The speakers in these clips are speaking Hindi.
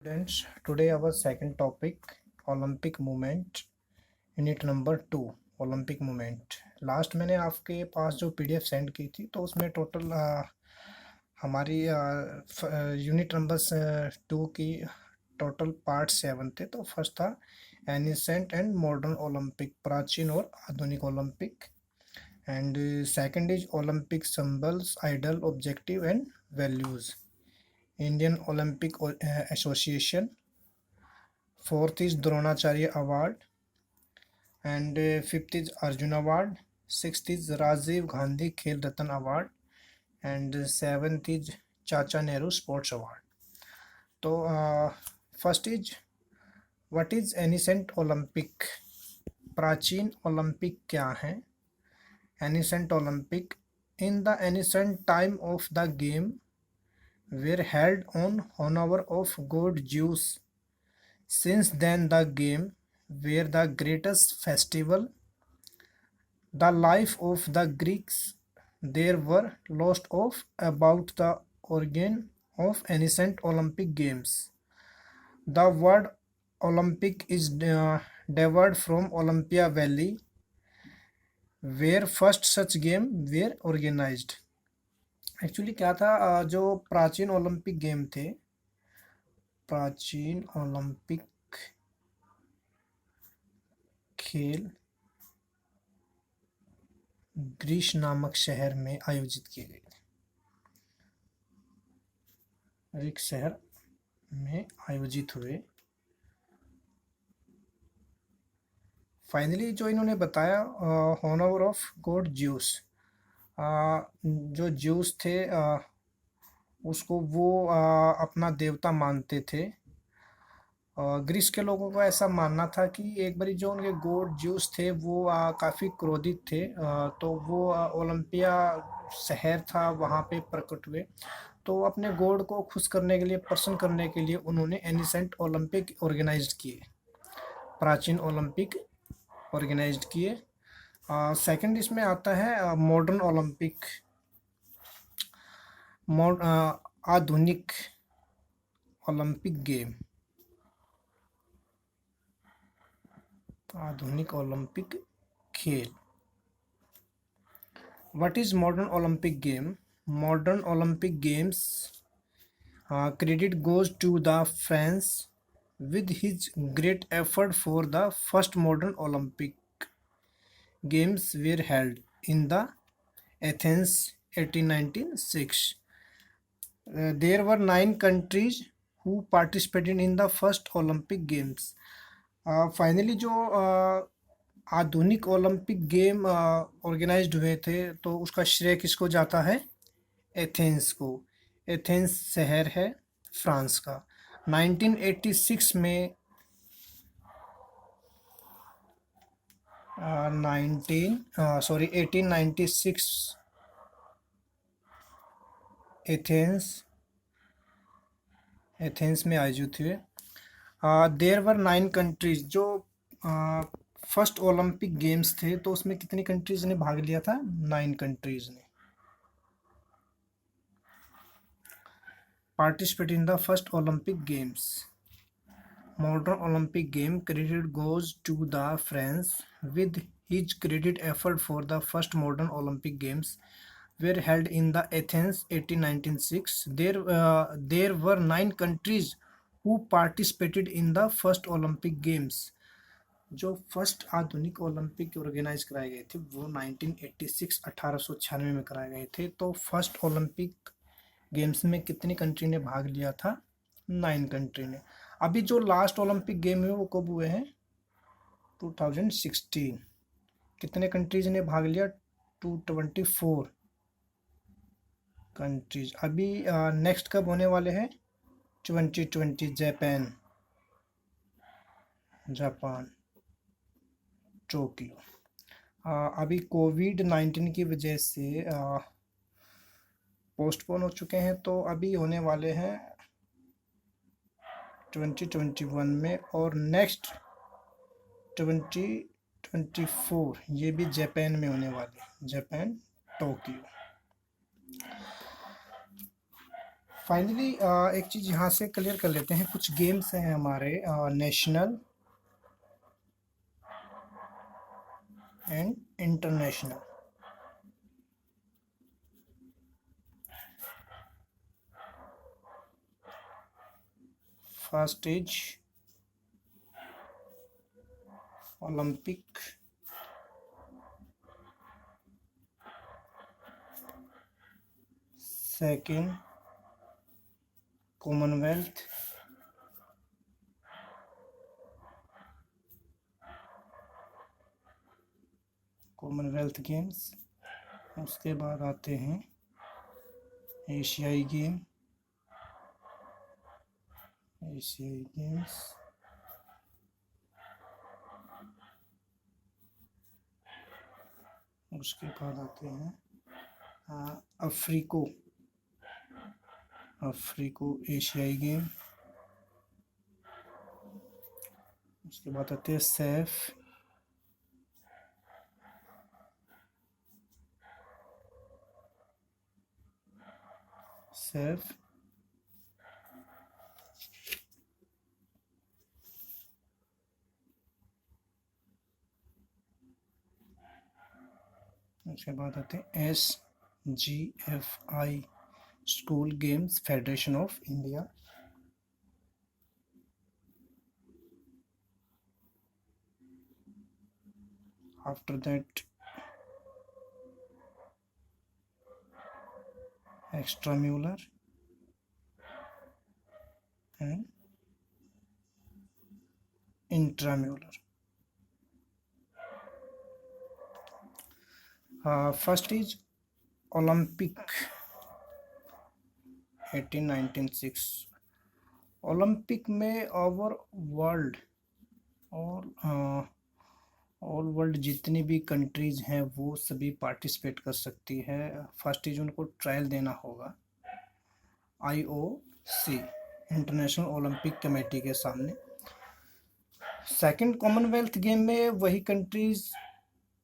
Students, today our second topic Olympic movement unit number 2 Olympic movement. Last मैंने आपके पास जो पीडीएफ सेंड की थी तो उसमें टोटल हमारी यूनिट नंबर 2 की टोटल पार्ट 7 थे। तो फर्स्ट था एनिसेंट एंड मॉडर्न ओलंपिक, प्राचीन और आधुनिक Olympic. And second is Olympic symbols, ideal, objective and values, Indian Olympic Association. Fourth is Dronacharya award and fifth is Arjuna award. Sixth is Rajiv Gandhi Khel Ratna award and seventh is Chacha Nehru sports award. तो first is what is ancient Olympic, प्राचीन ओलंपिक क्या है। Ancient Olympic, in the ancient time of the game were held on honor of god Zeus. Since then the game were the greatest festival. The life of the Greeks there were lost of about the origin of ancient Olympic games. The word Olympic is derived from Olympia Valley, where first such game were organized. Actually क्या था, जो प्राचीन ओलंपिक गेम थे, प्राचीन ओलंपिक खेल ग्रीस नामक शहर में आयोजित किए गए थे। ग्रीक शहर में आयोजित हुए। फाइनली जो इन्होंने बताया, हॉनर ऑफ गॉड ज्यूस, जो ज्यूस थे उसको वो अपना देवता मानते थे। ग्रीस के लोगों का ऐसा मानना था कि एक बारी जो उनके गॉड ज्यूस थे वो काफ़ी क्रोधित थे, तो वो ओलंपिया शहर था वहाँ पे प्रकट हुए। तो अपने गॉड को खुश करने के लिए, प्रसन्न करने के लिए उन्होंने एनिसेंट ओलंपिक ऑर्गेनाइज किए, प्राचीन ओलंपिक ऑर्गेनाइज किए। सेकंड इसमें आता है मॉडर्न ओलंपिक, आधुनिक ओलंपिक गेम, आधुनिक ओलंपिक खेल। What is modern Olympic game? Modern Olympic games credit goes to the France with his great effort for the first modern Olympic games were held in the Athens 1896. There were 9 countries who participated in the first Olympic games. Finally जो आधुनिक ओलंपिक गेम ऑर्गेनाइज्ड हुए थे तो उसका श्रेय किसको जाता है? एथेंस को। एथेंस शहर है फ्रांस का। 1986 में 1896 एथेंस में आयोजित हुए। देयर वर 9 कंट्रीज, जो फर्स्ट ओलंपिक गेम्स थे तो उसमें कितनी कंट्रीज ने भाग लिया था? 9 कंट्रीज ने participate in the first Olympic games. Modern Olympic game credit goes to the France with his great effort for the first modern Olympic Games were held in the Athens 1896. There were 9 countries who participated in the first Olympic Games. जो फर्स्ट आधुनिक ओलंपिक ऑर्गेनाइज कराए गए थे वो 1986 1896 में कराए गए थे। तो फर्स्ट ओलंपिक गेम्स में कितनी कंट्री ने भाग लिया था? 9 कंट्री ने। अभी जो लास्ट ओलंपिक गेम है वो कब हुए हैं? 2016। कितने कंट्रीज ने भाग लिया? 224 कंट्रीज। अभी नेक्स्ट कब होने वाले हैं? 2020, जापान टोक्यो। अभी कोविड-19 की वजह से पोस्टपोन हो चुके हैं, तो अभी होने वाले हैं 2021 में, और नेक्स्ट 2024 ये भी जापान में होने वाले, जापान टोक्यो। फाइनली एक चीज़ यहाँ से क्लियर कर लेते हैं। कुछ गेम्स हैं हमारे national and international. First is Olympic, second Commonwealth, Commonwealth games. उसके बाद आते हैं एशियाई गेम, एशियाई गेम्स। उसके बाद आते हैं अफ्रीको, अफ्रीको एशियाई गेम। उसके बाद आते हैं सैफ, सैफ। उसके बाद आते हैं SGFI, school games federation of India. After that extramural and intramural. First is Olympic 1896। Olympic में ओवर वर्ल्ड और ऑल वर्ल्ड जितनी भी कंट्रीज हैं वो सभी पार्टिसिपेट कर सकती है। फर्स्ट इज उनको ट्रायल देना होगा IOC, इंटरनेशनल ओलंपिक कमेटी के सामने। सेकंड कॉमनवेल्थ गेम में वही कंट्रीज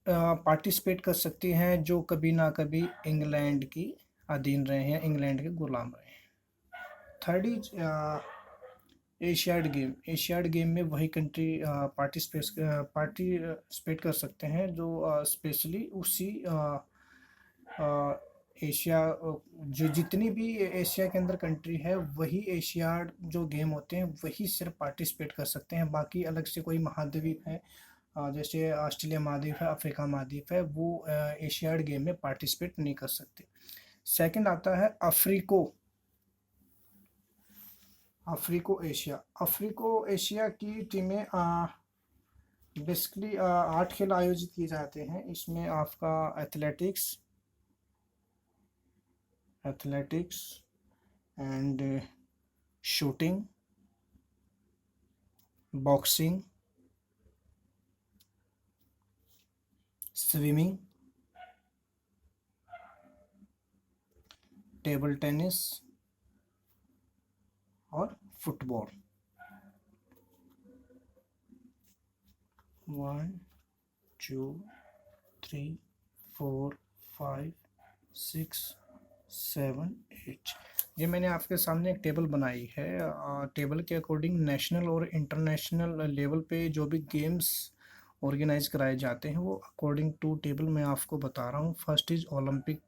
पार्टिसिपेट कर सकती हैं जो कभी ना कभी इंग्लैंड की अधीन रहे हैं, इंग्लैंड के गुलाम रहे हैं। Third is Asiad game. Asiad game में वही कंट्री पार्टिसिपेट कर सकते हैं जो स्पेशली उसी एशिया, जो जितनी भी एशिया के अंदर कंट्री है वही एशियाड जो गेम होते हैं वही सिर्फ पार्टिसिपेट कर सकते हैं। बाकी अलग से कोई महाद्वीप है जैसे ऑस्ट्रेलिया महाद्वीप है, अफ्रीका महाद्वीप है, वो एशियाड गेम में पार्टिसिपेट नहीं कर सकते। सेकंड आता है अफ्रीको, अफ्रीको एशिया। अफ्रीको एशिया की टीमें बेसिकली 8 खेल आयोजित किए जाते हैं। इसमें आपका athletics, athletics and shooting, boxing, swimming, table tennis और फुटबॉल। 1 2 3 4 5 6 7 8। ये मैंने आपके सामने एक टेबल बनाई है। टेबल के अकॉर्डिंग नेशनल और इंटरनेशनल लेवल पे जो भी गेम्स ऑर्गेनाइज कराए जाते हैं वो अकॉर्डिंग टू टेबल मैं आपको बता रहा हूँ। First is Olympic,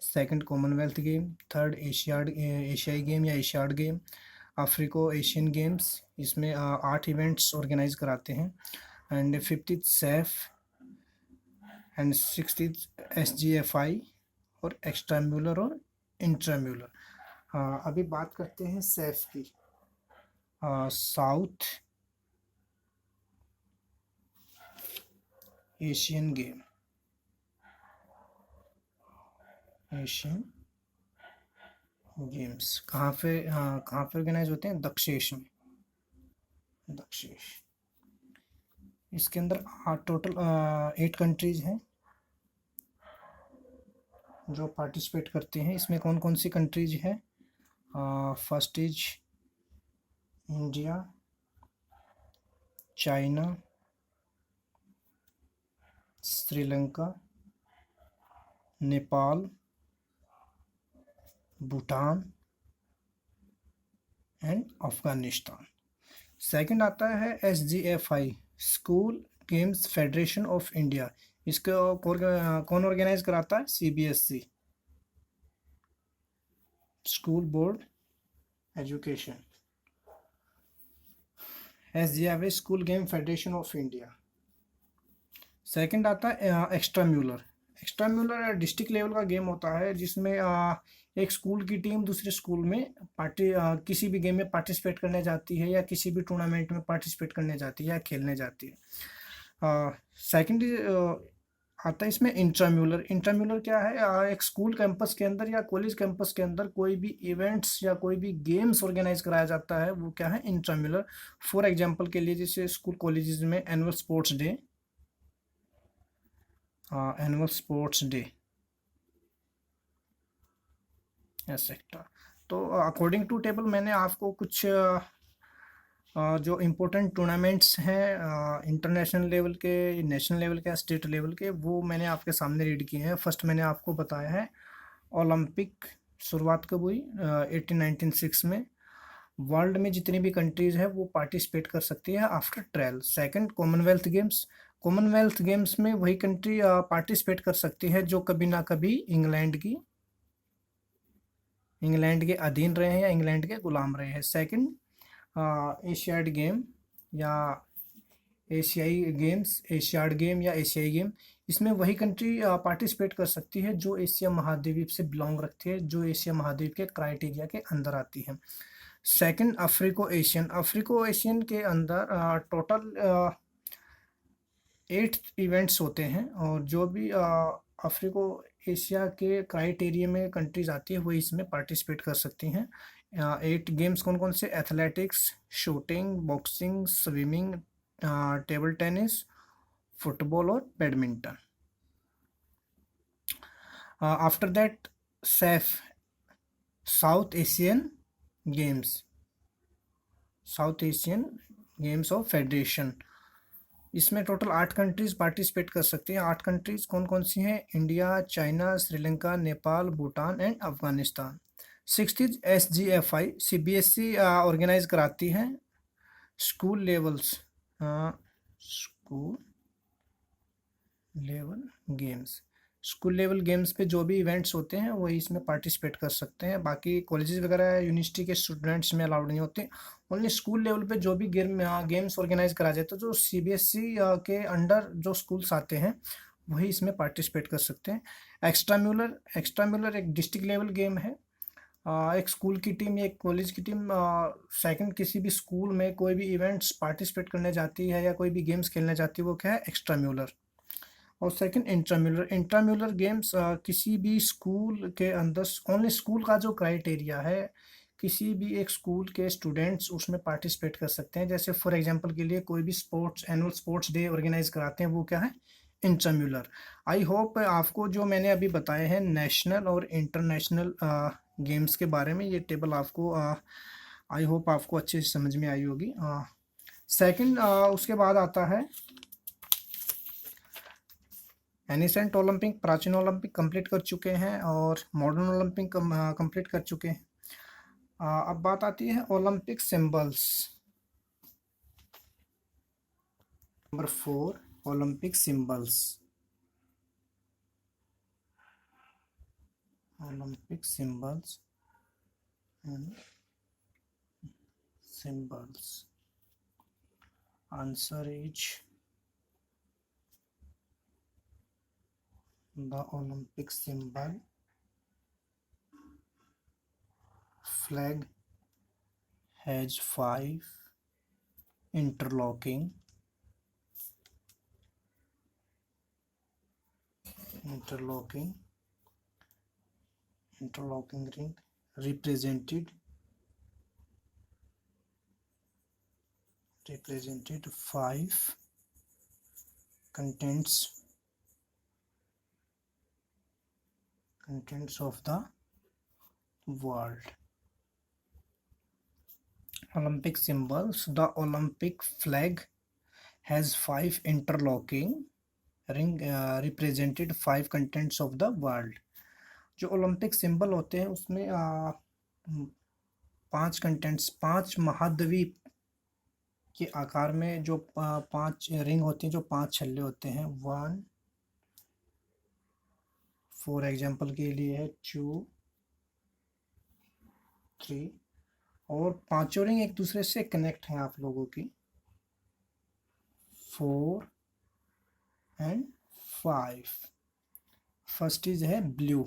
second Commonwealth game, third एशियाई गेम या एशियाड गेम, अफ्रीको एशियन गेम्स, इसमें 8 इवेंट्स ऑर्गेनाइज कराते हैं। And fifth is Saif and sixth is SGFI और एक्स्ट्राम्यूलर और इंट्राम्यूलर। अभी बात करते हैं सैफ की। South Asian game, Asian games कहाँ पे ऑर्गेनाइज होते हैं? दक्षेश में, दक्षेश। इसके अंदर टोटल 8 कंट्रीज हैं जो पार्टिसिपेट करते हैं। इसमें कौन कौन सी कंट्रीज हैं? First is India, China, Sri Lanka, Nepal, Bhutan, and Afghanistan. Second आता है SGFI, school games federation of India. इसको कौन ऑर्गेनाइज कराता है? CBSE, school board education. SGFI, school game federation of India. Second आता है extramural. Extramural district level का गेम होता है जिसमें एक स्कूल की टीम दूसरे स्कूल में किसी भी गेम में पार्टिसिपेट करने जाती है या किसी भी टूर्नामेंट में पार्टिसिपेट करने जाती है या खेलने जाती है। सेकंड आता है इसमें इंट्राम्यूलर। इंट्राम्यूलर क्या है? एक स्कूल कैंपस के अंदर या कॉलेज कैंपस के अंदर कोई भी इवेंट्स या कोई भी गेम्स ऑर्गेनाइज कराया जाता है, वो क्या है? इंट्राम्यूलर। फॉर एग्जांपल के लिए जैसे स्कूल कॉलेजेस में annual sports day, annual sports day etcetera. तो अकॉर्डिंग टू टेबल मैंने आपको कुछ जो इम्पोर्टेंट टूर्नामेंट्स हैं इंटरनेशनल लेवल के, नेशनल लेवल के, स्टेट लेवल के, वो मैंने आपके सामने रीड किए हैं। फर्स्ट मैंने आपको बताया है ओलंपिक शुरुआत कब हुई? 1896 में। वर्ल्ड में जितनी भी कंट्रीज है वो पार्टिसिपेट कर सकती है after trial. Second Commonwealth games. Commonwealth games में वही कंट्री पार्टिसिपेट कर सकती है जो कभी ना कभी इंग्लैंड के अधीन रहे हैं या इंग्लैंड के गुलाम रहे हैं। सेकंड एशियाड गेम या एशियाड गेम या एशियाई गेम, इसमें वही कंट्री पार्टिसिपेट कर सकती है जो एशिया महाद्वीप से बिलोंग रखती है, जो एशिया महाद्वीप के क्राइटेरिया के अंदर आती है। सेकंड अफ्रीको एशियन के अंदर टोटल 8 इवेंट्स होते हैं और जो भी अफ्रीको एशिया के क्राइटेरिया में कंट्रीज आती है वो इसमें पार्टिसिपेट कर सकती हैं। 8 गेम्स कौन कौन से? Athletics, shooting, boxing, swimming, table tennis, football और badminton. After that SAF, South Asian games, South Asian games of federation. इसमें टोटल 8 कंट्रीज पार्टिसिपेट कर सकती हैं। 8 कंट्रीज कौन कौन सी हैं? India, China, Sri Lanka, Nepal, Bhutan and Afghanistan. Sixth is SGFI, CBSE organise कराती है school level games. School level games पे जो भी इवेंट्स होते हैं वही इसमें पार्टिसिपेट कर सकते हैं। बाकी कॉलेजेस वगैरह यूनिवर्सिटी के स्टूडेंट्स में अलाउड नहीं होते। ओनली स्कूल लेवल पे जो भी गेम्स ऑर्गेनाइज कराए जाते हैं, तो CBSE के अंडर जो स्कूल्स आते हैं वही इसमें पार्टिसिपेट कर सकते हैं। एक्स्ट्रा म्यूलर एक डिस्ट्रिक्ट लेवल गेम है। एक स्कूल की टीम या एक कॉलेज की टीम सेकंड किसी भी स्कूल में कोई भी इवेंट्स पार्टिसिपेट करने जाती है या कोई भी गेम्स खेलने जाती है, वो क्या है? Extramural. और सेकंड इंट्राम्यूलर गेम्स किसी भी स्कूल के अंदर ओनली स्कूल का जो क्राइटेरिया है, किसी भी एक स्कूल के स्टूडेंट्स उसमें पार्टिसिपेट कर सकते हैं। जैसे फॉर एग्जांपल के लिए कोई भी एनुअल स्पोर्ट्स डे ऑर्गेनाइज कराते हैं, वो क्या है? इंट्राम्यूलर। आई होप आपको जो मैंने अभी बताए हैं नेशनल और इंटरनेशनल गेम्स के बारे में, ये टेबल आपको आई होप आपको अच्छे से समझ में आई होगी। सेकंड उसके बाद आता है एनिसेंट ओलंपिक। प्राचीन ओलंपिक कंप्लीट कर चुके हैं और मॉडर्न ओलंपिक कंप्लीट कर चुके हैं। अब बात आती है Olympic symbols. Number 4, Olympic symbols. Olympic symbols and symbols. Answer is the Olympic symbol flag has 5 interlocking ring represented 5 contents of the world. Olympic symbols. The Olympic flag has 5 interlocking ring represented 5 contents of the world. जो ओलंपिक सिंबल होते हैं उसमें 5 कंटेंट्स, 5 महाद्वीप के आकार में जो 5 रिंग होती हैं, जो 5 छल्ले होते हैं, 1 फॉर एग्जाम्पल के लिए है 2 3, और पांचों रिंग एक दूसरे से कनेक्ट हैं आप लोगों की, 4 एंड 5। फर्स्ट इज है ब्लू,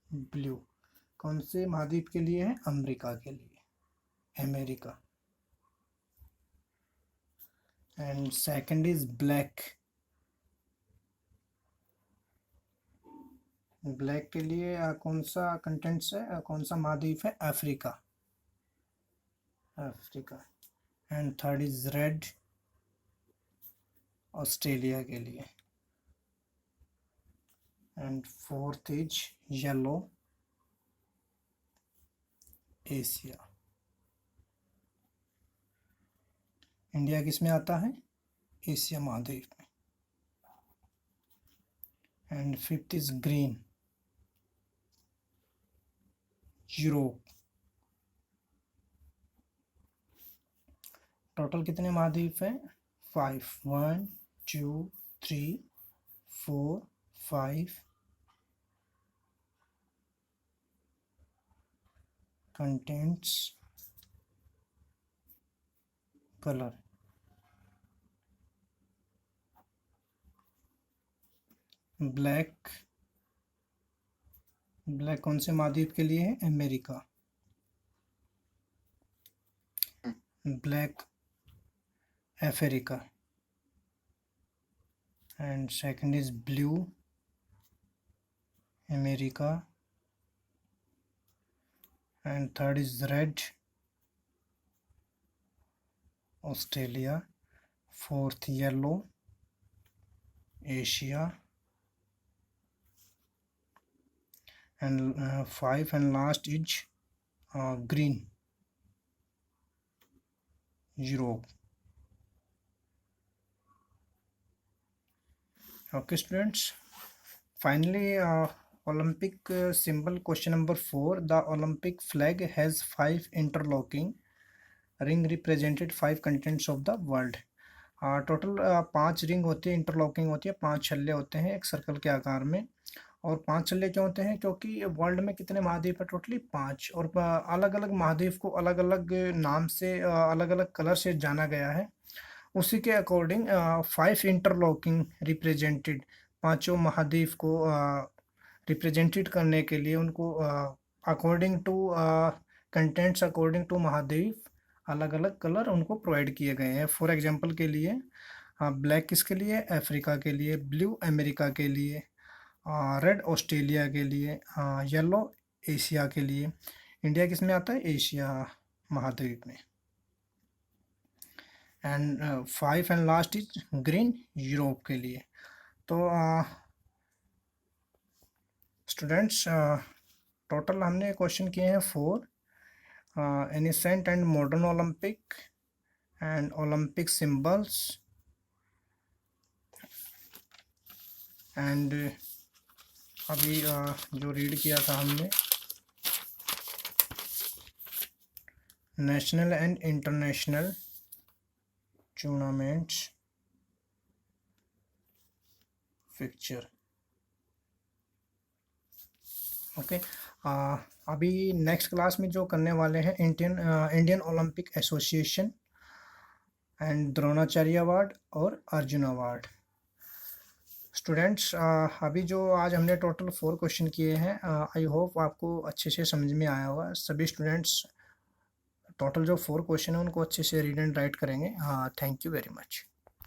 ब्लू कौन से महाद्वीप के लिए है? अमेरिका के लिए, America. And second is black, black के लिए कौन सा कंटेंट्स है, कौन सा महाद्वीप है? Africa, Africa. And third is red, Australia के लिए। And fourth is yellow, Asia. India किस में आता है? एशिया महाद्वीप में। And fifth is green, Europe. Total कितने महाद्वीप हैं? 5, 1 2 3 4 5 कंटेंट्स, कलर। ब्लैक, ब्लैक कौन से महाद्वीप के लिए है? America, black Africa. And second is blue, America. And third is red, Australia. Fourth yellow, Asia. And 5 and last is green, Europe. Okay students, finally Olympic symbol question number 4. The Olympic flag has 5 interlocking ring represented 5 continents of the world. Total 5 ring होती है, इंटरलॉकिंग होती है, 5 छल्ले होते हैं एक सर्कल के आकार में। और 5 छल्ले क्यों होते हैं? क्योंकि वर्ल्ड में कितने महाद्वीप है? टोटली 5, और अलग अलग महाद्वीप को अलग अलग नाम से, अलग अलग कलर से जाना गया है। उसी के अकॉर्डिंग 5 इंटरलॉकिंग रिप्रेजेंटेड, पांचों महाद्वीप को रिप्रेजेंटेड करने के लिए उनको according to contents, according to महाद्वीप अलग अलग कलर उनको प्रोवाइड किए गए हैं। फॉर एग्जांपल के लिए ब्लैक किसके लिए? अफ्रीका के लिए। ब्लू अमेरिका के लिए। रेड ऑस्ट्रेलिया के लिए। येलो एशिया के लिए। इंडिया किस में आता है? एशिया महाद्वीप में। And 5 and last is green, Europe के लिए। तो स्टूडेंट्स टोटल हमने क्वेश्चन किए हैं 4, ancient and modern Olympic and Olympic symbols, and अभी जो रीड किया था हमने national and international tournaments fixture. Okay, अभी नेक्स्ट क्लास में जो करने वाले हैं Indian Olympic Association and Dronacharya award और अर्जुन अवार्ड। स्टूडेंट्स अभी जो आज हमने टोटल 4 क्वेश्चन किए हैं, आई होप आपको अच्छे से समझ में आया होगा। सभी स्टूडेंट्स टोटल जो 4 क्वेश्चन है उनको अच्छे से रीड एंड राइट करेंगे। Thank you very much.